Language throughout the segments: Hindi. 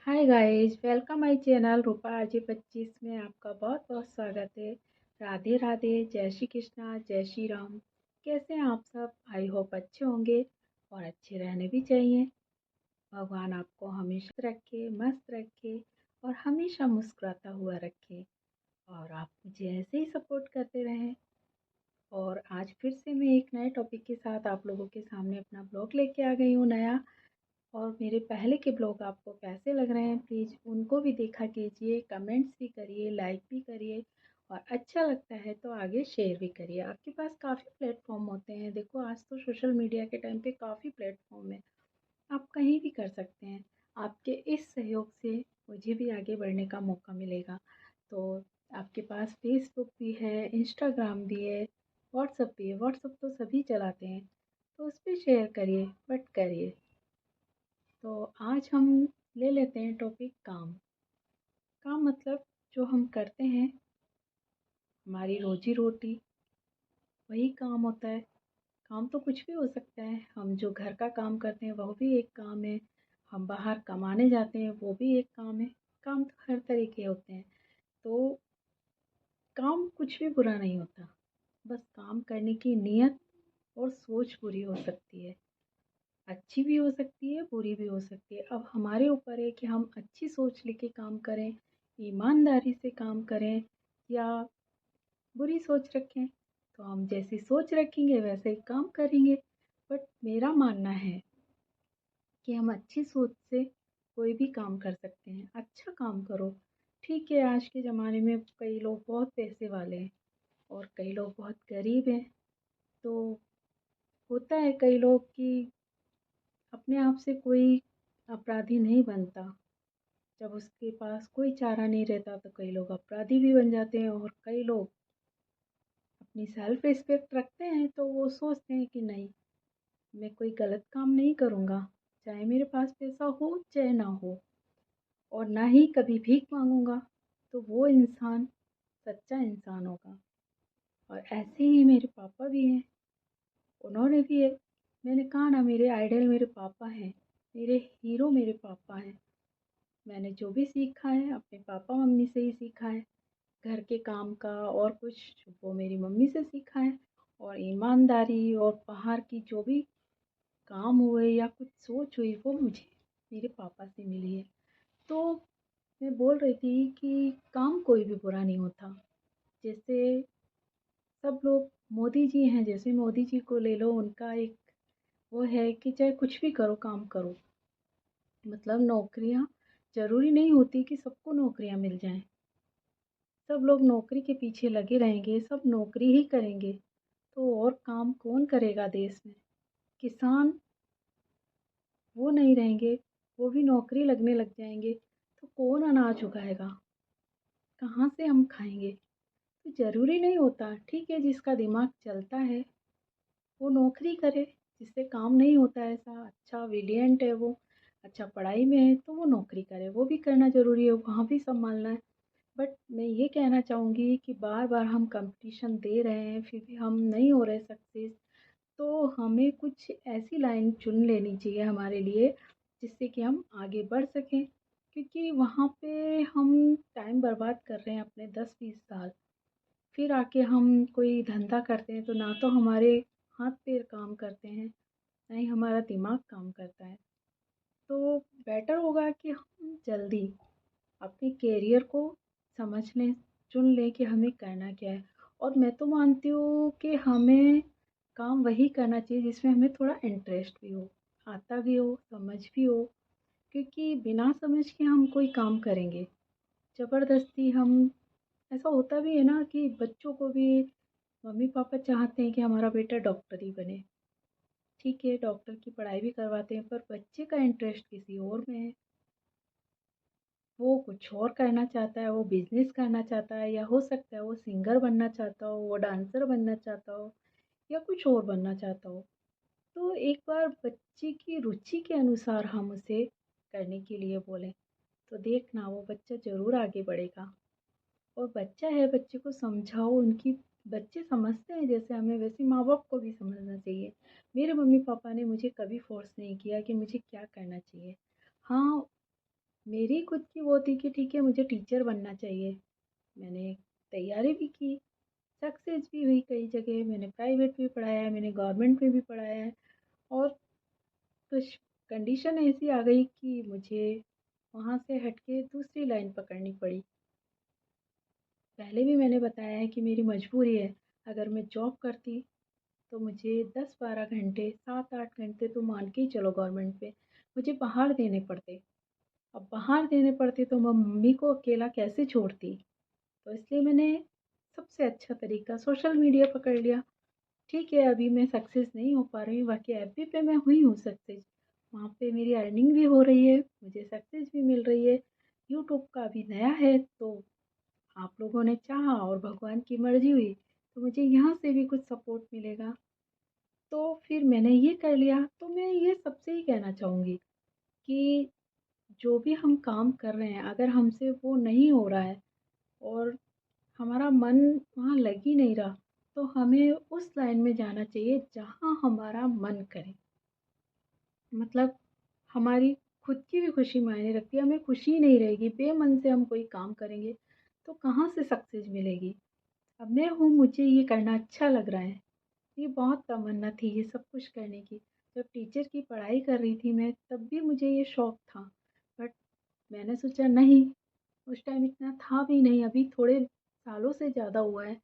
Hi guys, welcome my channel Rupa RJ 25 में आपका बहुत बहुत स्वागत है। राधे राधे, जय श्री कृष्णा, जय श्री राम। कैसे हैं आप सब? आई होप अच्छे होंगे और अच्छे रहने भी चाहिए। भगवान आपको हमेशा रखे, मस्त रखे और हमेशा मुस्कुराता हुआ रखे और आप मुझे ऐसे ही सपोर्ट करते रहें। और आज फिर से मैं एक नए टॉपिक के साथ आप लोगों के सामने अपना ब्लॉग लेके आ गई हूँ नया। और मेरे पहले के ब्लॉग आपको कैसे लग रहे हैं, प्लीज़ उनको भी देखा कीजिए, कमेंट्स भी करिए, लाइक भी करिए और अच्छा लगता है तो आगे शेयर भी करिए। आपके पास काफ़ी प्लेटफॉर्म होते हैं। देखो, आज तो सोशल मीडिया के टाइम पे काफ़ी प्लेटफॉर्म है, आप कहीं भी कर सकते हैं। आपके इस सहयोग से मुझे भी आगे बढ़ने का मौका मिलेगा। तो आपके पास फेसबुक भी है, इंस्टाग्राम भी है, व्हाट्सअप भी है। व्हाट्सअप तो सभी चलाते हैं, तो उस पर शेयर करिए, बट करिए। तो आज हम ले लेते हैं टॉपिक काम। काम मतलब जो हम करते हैं, हमारी रोजी रोटी, वही काम होता है। काम तो कुछ भी हो सकता है। हम जो घर का काम करते हैं वो भी एक काम है। हम बाहर कमाने जाते हैं वो भी एक काम है। काम तो हर तरह के होते हैं। तो काम कुछ भी बुरा नहीं होता, बस काम करने की नीयत और सोच बुरी हो सकती है। अच्छी भी हो सकती है, बुरी भी हो सकती है। अब हमारे ऊपर है कि हम अच्छी सोच लेके काम करें, ईमानदारी से काम करें या बुरी सोच रखें। तो हम जैसी सोच रखेंगे वैसे ही काम करेंगे। बट मेरा मानना है कि हम अच्छी सोच से कोई भी काम कर सकते हैं। अच्छा काम करो। ठीक है, आज के ज़माने में कई लोग बहुत पैसे वाले हैं और कई लोग बहुत गरीब हैं। तो होता है कई लोग कि अपने आप से कोई अपराधी नहीं बनता। जब उसके पास कोई चारा नहीं रहता तो कई लोग अपराधी भी बन जाते हैं। और कई लोग अपनी सेल्फ रिस्पेक्ट रखते हैं तो वो सोचते हैं कि नहीं, मैं कोई गलत काम नहीं करूँगा, चाहे मेरे पास पैसा हो चाहे ना हो, और ना ही कभी भीख मांगूंगा। तो वो इंसान सच्चा इंसान होगा। और ऐसे ही मेरे पापा भी हैं, उन्होंने भी है। मैंने कहा ना, मेरे आइडल मेरे पापा हैं, मेरे हीरो मेरे पापा हैं। मैंने जो भी सीखा है अपने पापा मम्मी से ही सीखा है। घर के काम का और कुछ वो मेरी मम्मी से सीखा है। और ईमानदारी और बाहर की जो भी काम हुए या कुछ सोच हुई वो मुझे मेरे पापा से मिली है। तो मैं बोल रही थी कि काम कोई भी बुरा नहीं होता। जैसे सब लोग मोदी जी हैं, जैसे मोदी जी को ले लो, उनका एक वो है कि चाहे कुछ भी करो, काम करो। मतलब नौकरियां जरूरी नहीं होती कि सबको नौकरियां मिल जाएं। सब लोग नौकरी के पीछे लगे रहेंगे, सब नौकरी ही करेंगे तो और काम कौन करेगा देश में? किसान वो नहीं रहेंगे, वो भी नौकरी लगने लग जाएंगे, तो कौन अनाज उगाएगा? कहाँ से हम खाएंगे? तो ज़रूरी नहीं होता। ठीक है, जिसका दिमाग चलता है वो नौकरी करे। जिससे काम नहीं होता है, ऐसा अच्छा ब्रिलियंट है वो, अच्छा पढ़ाई में है, तो वो नौकरी करे। वो भी करना ज़रूरी है, वहाँ भी संभालना है। बट मैं ये कहना चाहूँगी कि बार बार हम कंपटीशन दे रहे हैं फिर भी हम नहीं हो रहे सक्सेस। तो हमें कुछ ऐसी लाइन चुन लेनी चाहिए हमारे लिए जिससे कि हम आगे बढ़ सकें। क्योंकि वहाँ पे हम टाइम बर्बाद कर रहे हैं अपने 10-20 साल। फिर आके हम कोई धंधा करते हैं तो ना तो हमारे हाथ पैर काम करते हैं, ना ही हमारा दिमाग काम करता है। तो बेटर होगा कि हम जल्दी अपने करियर को समझ लें, चुन लें कि हमें करना क्या है। और मैं तो मानती हूँ कि हमें काम वही करना चाहिए जिसमें हमें थोड़ा इंटरेस्ट भी हो, आता भी हो, समझ भी हो। क्योंकि बिना समझ के हम कोई काम करेंगे ज़बरदस्ती हम, ऐसा होता भी है ना कि बच्चों को भी मम्मी पापा चाहते हैं कि हमारा बेटा डॉक्टर ही बने। ठीक है, डॉक्टर की पढ़ाई भी करवाते हैं पर बच्चे का इंटरेस्ट किसी और में है। वो कुछ और करना चाहता है, वो बिजनेस करना चाहता है, या हो सकता है वो सिंगर बनना चाहता हो, वो डांसर बनना चाहता हो, या कुछ और बनना चाहता हो। तो एक बार बच्चे की रुचि के अनुसार हम उसे करने के लिए बोलें तो देखना वो बच्चा ज़रूर आगे बढ़ेगा। और बच्चा है, बच्चे को समझाओ। उनकी बच्चे समझते हैं जैसे हमें, वैसे माँ बाप को भी समझना चाहिए। मेरे मम्मी पापा ने मुझे कभी फोर्स नहीं किया कि मुझे क्या करना चाहिए। हाँ, मेरी खुद की वो थी कि ठीक है मुझे टीचर बनना चाहिए। मैंने तैयारी भी की, सक्सेस भी हुई कई जगह। मैंने प्राइवेट भी पढ़ाया है, मैंने गवर्नमेंट में भी पढ़ाया है। और कुछ कंडीशन ऐसी आ गई कि मुझे वहाँ से हट के दूसरी लाइन पकड़नी पड़ी। पहले भी मैंने बताया है कि मेरी मजबूरी है। अगर मैं जॉब करती तो मुझे 10-12 घंटे, 7-8 घंटे तो मान के ही चलो गवर्नमेंट पे, मुझे बाहर देने पड़ते। अब बाहर देने पड़ते तो मैं मम्मी को अकेला कैसे छोड़ती? तो इसलिए मैंने सबसे अच्छा तरीका सोशल मीडिया पकड़ लिया। ठीक है, अभी मैं सक्सेस नहीं हो पा रही हूँ, बाकी एफबी पे मैं हुई हूँ सक्सेस। वहाँ पे मेरी अर्निंग भी हो रही है, मुझे सक्सेस भी मिल रही है। यूट्यूब का अभी नया है, तो आप लोगों ने चाहा और भगवान की मर्ज़ी हुई, तो मुझे यहाँ से भी कुछ सपोर्ट मिलेगा। तो फिर मैंने ये कर लिया। तो मैं ये सबसे ही कहना चाहूँगी कि जो भी हम काम कर रहे हैं, अगर हमसे वो नहीं हो रहा है और हमारा मन वहाँ लग ही नहीं रहा, तो हमें उस लाइन में जाना चाहिए जहाँ हमारा मन करे। मतलब हमारी खुद की भी खुशी मायने रखती है, हमें खुशी ही नहीं रहेगी, बेमन से हम कोई काम करेंगे, तो कहाँ से सक्सेस मिलेगी? अब मैं हूँ, मुझे ये करना अच्छा लग रहा है। ये बहुत तमन्ना थी ये सब कुछ करने की। जब टीचर की पढ़ाई कर रही थी मैं, तब भी मुझे ये शौक था। बट मैंने सोचा नहीं, उस टाइम इतना था भी नहीं, अभी थोड़े सालों से ज़्यादा हुआ है,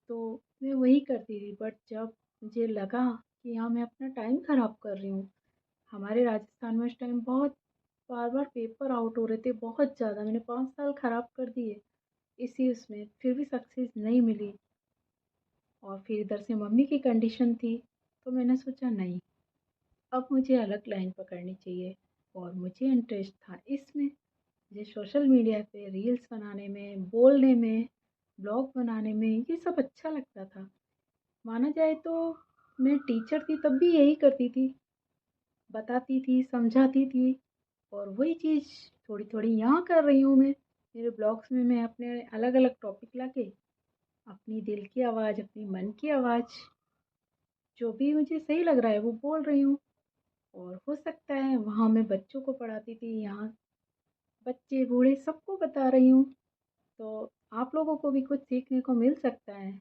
तो मैं वही करती थी। बट जब मुझे लगा कि हाँ, मैं अपना टाइम ख़राब कर रही हूँ। हमारे राजस्थान में उस टाइम बहुत बार-बार पेपर आउट हो रहे थे, बहुत ज़्यादा। मैंने 5 साल ख़राब कर दिए इसी उसमें, फिर भी सक्सेस नहीं मिली। और फिर इधर से मम्मी की कंडीशन थी, तो मैंने सोचा नहीं, अब मुझे अलग लाइन पकड़नी चाहिए। और मुझे इंटरेस्ट था इसमें, मुझे सोशल मीडिया पे रील्स बनाने में, बोलने में, ब्लॉग बनाने में, ये सब अच्छा लगता था। माना जाए तो मैं टीचर थी तब भी यही करती थी, बताती थी, समझाती थी। और वही चीज़ थोड़ी-थोड़ी यहाँ कर रही हूँ मैं। मेरे ब्लॉग्स में मैं अपने अलग-अलग टॉपिक लाके अपनी दिल की आवाज़, अपनी मन की आवाज़, जो भी मुझे सही लग रहा है वो बोल रही हूँ। और हो सकता है वहाँ मैं बच्चों को पढ़ाती थी, यहाँ बच्चे बूढ़े सबको बता रही हूँ, तो आप लोगों को भी कुछ सीखने को मिल सकता है।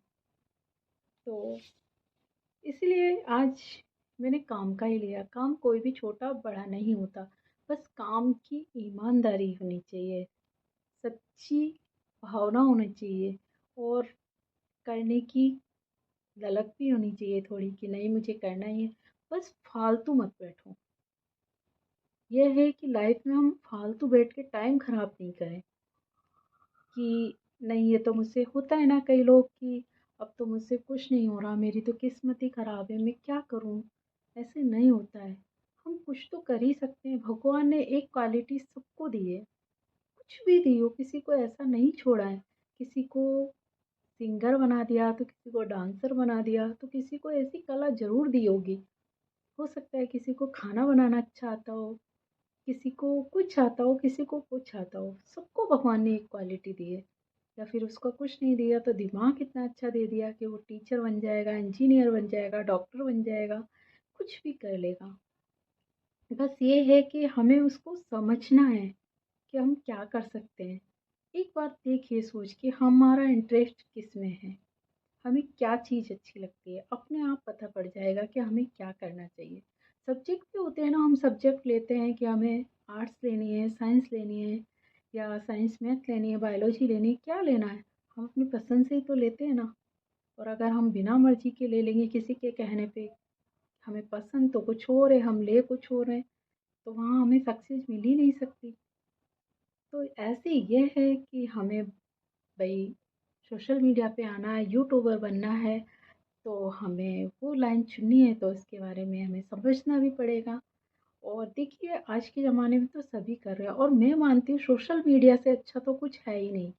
तो इसलिए आज मैंने काम का ही लिया। काम कोई भी छोटा बड़ा नहीं होता, बस काम की ईमानदारी होनी चाहिए, सच्ची भावना होनी चाहिए और करने की ललक भी होनी चाहिए थोड़ी कि नहीं मुझे करना ही है। बस फालतू मत बैठो। ये है कि लाइफ में हम फालतू बैठ के टाइम खराब नहीं करें कि नहीं ये तो मुझसे होता है ना कई लोग कि अब तो मुझसे कुछ नहीं हो रहा, मेरी तो किस्मत ही खराब है, मैं क्या करूं? ऐसे नहीं होता है। हम कुछ तो कर ही सकते हैं। भगवान ने एक क्वालिटी सबको दी है, कुछ भी दी हो, किसी को ऐसा नहीं छोड़ा है। किसी को सिंगर बना दिया तो किसी को डांसर बना दिया, तो किसी को ऐसी कला जरूर दी होगी। हो सकता है किसी को खाना बनाना अच्छा आता हो, किसी को कुछ आता हो, किसी को कुछ आता हो। सबको भगवान ने एक क्वालिटी दी है। या फिर उसको कुछ नहीं दिया तो दिमाग इतना अच्छा दे दिया कि वो टीचर बन जाएगा, इंजीनियर बन जाएगा, डॉक्टर बन जाएगा, कुछ भी कर लेगा। बस ये है कि हमें उसको समझना है कि हम क्या कर सकते हैं। एक बार देखिए सोच के हमारा इंटरेस्ट किस में है, हमें क्या चीज़ अच्छी लगती है, अपने आप पता पड़ जाएगा कि हमें क्या करना चाहिए। सब्जेक्ट भी होते हैं ना, हम सब्जेक्ट लेते हैं कि हमें आर्ट्स लेनी है, साइंस लेनी है, या साइंस मैथ लेनी है, बायोलॉजी लेनी है, क्या लेना है? हम अपनी पसंद से ही तो लेते हैं ना। और अगर हम बिना मर्जी के ले लेंगे किसी के कहने पे, हमें पसंद तो कुछ और है, हम ले कुछ और हैं, तो वहाँ हमें सक्सेस मिल ही नहीं सकती। तो ऐसे ये है कि हमें भाई सोशल मीडिया पे आना है, यूट्यूबर बनना है, तो हमें वो लाइन चुननी है, तो इसके बारे में हमें समझना भी पड़ेगा। और देखिए आज के ज़माने में तो सभी कर रहे हैं और मैं मानती हूँ सोशल मीडिया से अच्छा तो कुछ है ही नहीं।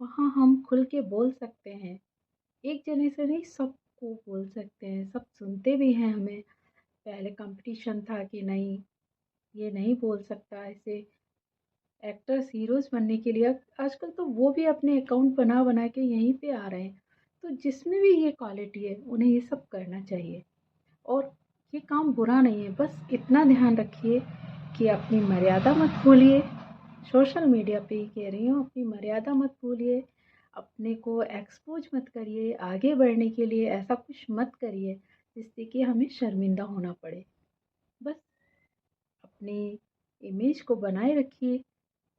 वहाँ हम खुल के बोल सकते हैं, एक जने से नहीं सबको बोल सकते हैं, सब सुनते भी हैं हमें। पहले कंपटीशन था कि नहीं ये नहीं बोल सकता, ऐसे एक्टर्स हीरोज़ बनने के लिए अब आजकल तो वो भी अपने अकाउंट बना बना के यहीं पे आ रहे हैं। तो जिसमें भी ये क्वालिटी है उन्हें ये सब करना चाहिए। और ये काम बुरा नहीं है, बस इतना ध्यान रखिए कि अपनी मर्यादा मत भूलिए सोशल मीडिया पे ही कह रही हूँ, अपनी मर्यादा मत भूलिए, अपने को एक्सपोज मत करिए, आगे बढ़ने के लिए ऐसा कुछ मत करिए जिससे कि हमें शर्मिंदा होना पड़े। बस अपनी इमेज को बनाए रखिए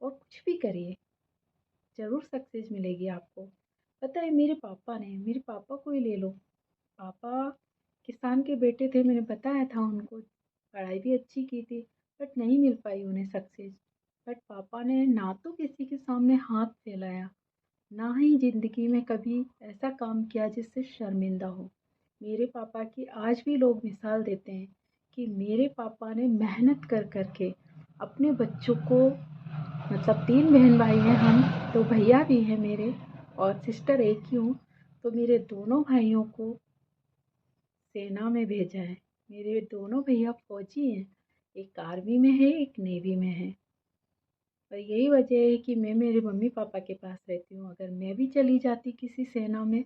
और कुछ भी करिए, ज़रूर सक्सेस मिलेगी आपको। पता है मेरे पापा को ही ले लो। पापा किसान के बेटे थे, मैंने बताया था उनको, पढ़ाई भी अच्छी की थी, बट नहीं मिल पाई उन्हें सक्सेस। बट पापा ने ना तो किसी के सामने हाथ फैलाया, ना ही ज़िंदगी में कभी ऐसा काम किया जिससे शर्मिंदा हो। मेरे पापा की आज भी लोग मिसाल देते हैं कि मेरे पापा ने मेहनत कर कर के अपने बच्चों को, मतलब 3 बहन भाई हैं हम, 2 भैया भी हैं मेरे और सिस्टर एक ही हूँ, तो मेरे दोनों भाइयों को सेना में भेजा है। मेरे दोनों भैया फौजी हैं, एक आर्मी में है, एक नेवी में है। और यही वजह है कि मैं मेरे मम्मी पापा के पास रहती हूँ। अगर मैं भी चली जाती किसी सेना में,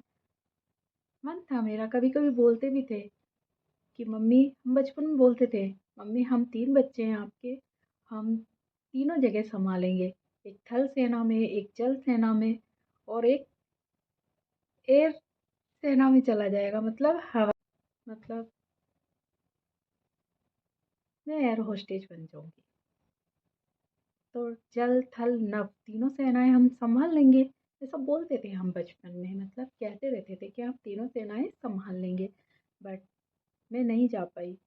मन था मेरा, कभी कभी बोलते भी थे कि मम्मी, हम बचपन में बोलते थे, मम्मी हम 3 बच्चे हैं आपके, हम तीनों जगह संभालेंगे, एक थल सेना में, एक जल सेना में और एक एयर सेना में चला जाएगा, मतलब हवा, मतलब मैं एयर होस्टेज बन जाऊंगी। तो जल थल नभ तीनों सेनाएं हम संभाल लेंगे, ऐसा बोलते थे हम बचपन में, मतलब कहते रहते थे कि हम तीनों सेनाएं संभाल लेंगे। बट मैं नहीं जा पाई।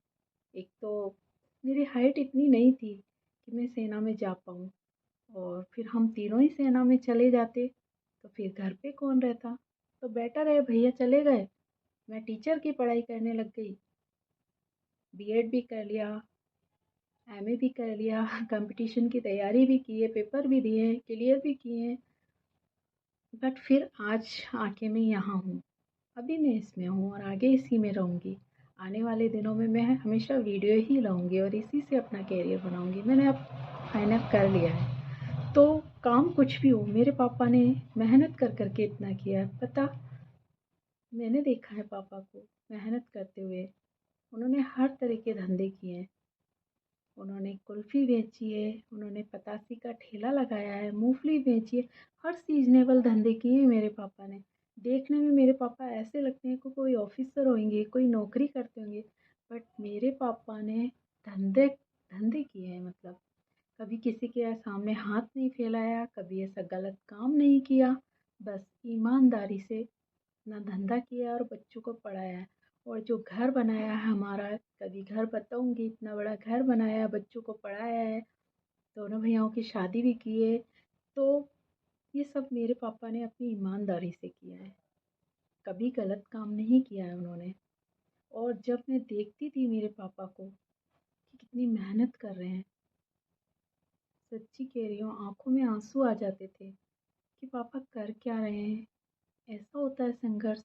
एक तो मेरी हाइट इतनी नहीं थी कि मैं सेना में जा पाऊँ, और फिर हम तीनों ही सेना में चले जाते तो फिर घर पे कौन रहता। तो बेटर है भैया चले गए, मैं टीचर की पढ़ाई करने लग गई, बीएड भी कर लिया, एमए भी कर लिया, कंपटीशन की तैयारी भी की है, पेपर भी दिए हैं, क्लियर भी किए हैं। बट फिर आज आके मैं यहाँ हूँ, अभी मैं इसमें हूँ और आगे इसी में रहूँगी। आने वाले दिनों में मैं हमेशा वीडियो ही लाऊंगी और इसी से अपना कैरियर बनाऊंगी। मैंने अब फाइनल कर लिया है। तो काम कुछ भी हो, मेरे पापा ने मेहनत कर करके इतना किया है, पता, मैंने देखा है पापा को मेहनत करते हुए। उन्होंने हर तरह के धंधे किए हैं। उन्होंने कुल्फ़ी बेची है, उन्होंने पतासी का ठेला लगाया है, मूँगफली बेची है, हर सीज़नेबल धंधे किए हैं मेरे पापा ने। देखने में मेरे पापा ऐसे लगते हैं कि कोई ऑफ़िसर होंगे, कोई नौकरी करते होंगे, बट मेरे पापा ने धंधे धंधे किए हैं, मतलब कभी किसी के सामने हाथ नहीं फैलाया, कभी ऐसा गलत काम नहीं किया, बस ईमानदारी से अपना धंधा किया और बच्चों को पढ़ाया है। और जो घर बनाया है हमारा, कभी घर बताऊंगी, इतना बड़ा घर बनाया है, बच्चों को पढ़ाया है, दोनों भैयाओं की शादी भी की है। तो ये सब मेरे पापा ने अपनी ईमानदारी से किया है, कभी गलत काम नहीं किया है उन्होंने। और जब मैं देखती थी मेरे पापा को कि कितनी मेहनत कर रहे हैं, सच्ची कह रही हूँ, आंखों में आंसू आ जाते थे कि पापा कर क्या रहे हैं। ऐसा होता है संघर्ष।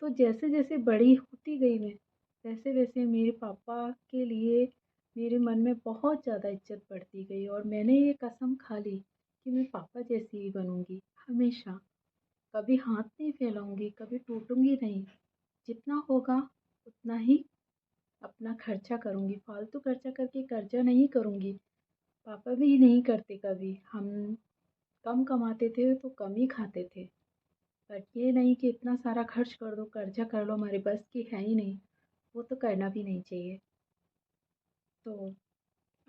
तो जैसे जैसे बड़ी होती गई मैं, वैसे वैसे मेरे पापा के लिए मेरे मन में बहुत ज़्यादा इज्जत बढ़ती गई और मैंने ये कसम खा ली कि मैं पापा जैसी ही बनूंगी हमेशा। कभी हाथ नहीं फैलाऊंगी, कभी टूटूंगी नहीं, जितना होगा उतना ही अपना खर्चा करूंगी, फालतू खर्चा करके कर्जा नहीं करूंगी। पापा भी नहीं करते कभी, हम कम कमाते थे तो कम ही खाते थे। बट ये नहीं कि इतना सारा खर्च कर दो, कर्जा कर लो, हमारे बस की है ही नहीं, वो तो करना भी नहीं चाहिए। तो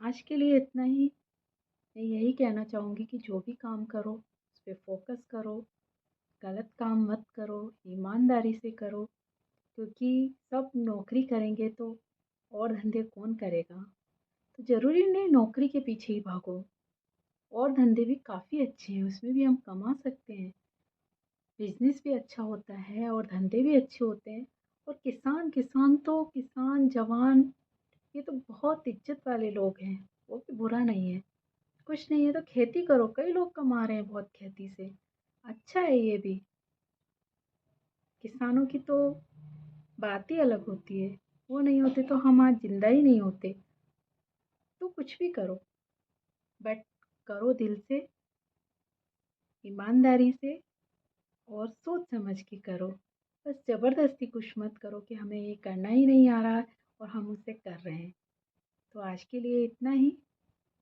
आज के लिए इतना ही। मैं यही कहना चाहूँगी कि जो भी काम करो उस पर फोकस करो, गलत काम मत करो, ईमानदारी से करो, क्योंकि सब नौकरी करेंगे तो और धंधे कौन करेगा। तो ज़रूरी नहीं नौकरी के पीछे ही भागो, और धंधे भी काफ़ी अच्छे हैं, उसमें भी हम कमा सकते हैं। बिजनेस भी अच्छा होता है और धंधे भी अच्छे होते हैं। और किसान किसान तो किसान जवान, ये तो बहुत इज्जत वाले लोग हैं, वो भी बुरा नहीं है। कुछ नहीं है तो खेती करो, कई लोग कमा रहे हैं बहुत खेती से, अच्छा है ये भी। किसानों की तो बात ही अलग होती है, वो नहीं होते तो हम आज जिंदा ही नहीं होते। तो कुछ भी करो, बट करो दिल से, ईमानदारी से और सोच समझ के करो। बस ज़बरदस्ती कुछ मत करो कि हमें ये करना ही नहीं आ रहा और हम उसे कर रहे हैं। तो आज के लिए इतना ही।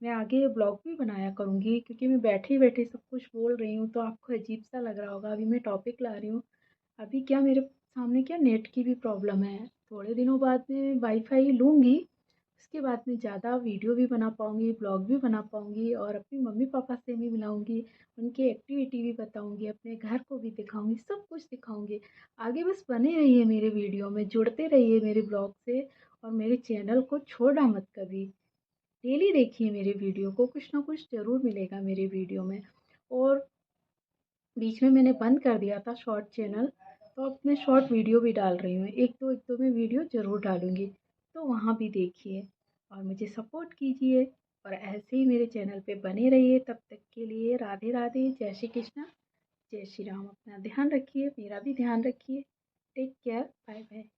मैं आगे ब्लॉग भी बनाया करूँगी, क्योंकि मैं बैठे-बैठे सब कुछ बोल रही हूँ तो आपको अजीब-सा लग रहा होगा। अभी मैं टॉपिक ला रही हूँ। अभी क्या मेरे सामने क्या नेट की भी प्रॉब्लम है। थोड़े दिनों बाद मैं वाईफ़ाई लूँगी, उसके बाद मैं ज़्यादा वीडियो भी बना पाऊँगी, ब्लॉग भी बना पाऊँगी और अपनी मम्मी-पापा से भी मिलाऊँगी, उनकी एक्टिविटी भी बताऊँगी, अपने घर को भी दिखाऊँगी, सब कुछ दिखाऊँगी। आगे बस बने रहिए मेरे वीडियो में, जुड़ते रहिए मेरे ब्लॉग से और मेरे चैनल को छोड़ना मत कभी। डेली देखिए मेरे वीडियो को, कुछ ना कुछ ज़रूर मिलेगा मेरे वीडियो में। और बीच में मैंने बंद कर दिया था शॉर्ट चैनल, तो अब मैं शॉर्ट वीडियो भी डाल रही हूँ। 1-2 मैं वीडियो ज़रूर डालूँगी, तो वहाँ भी देखिए और मुझे सपोर्ट कीजिए और ऐसे ही मेरे चैनल पे बने रहिए। तब तक के लिए राधे राधे, जय श्री कृष्णा, जय श्री राम। अपना ध्यान रखिए, मेरा भी ध्यान रखिए। Take care, bye bye.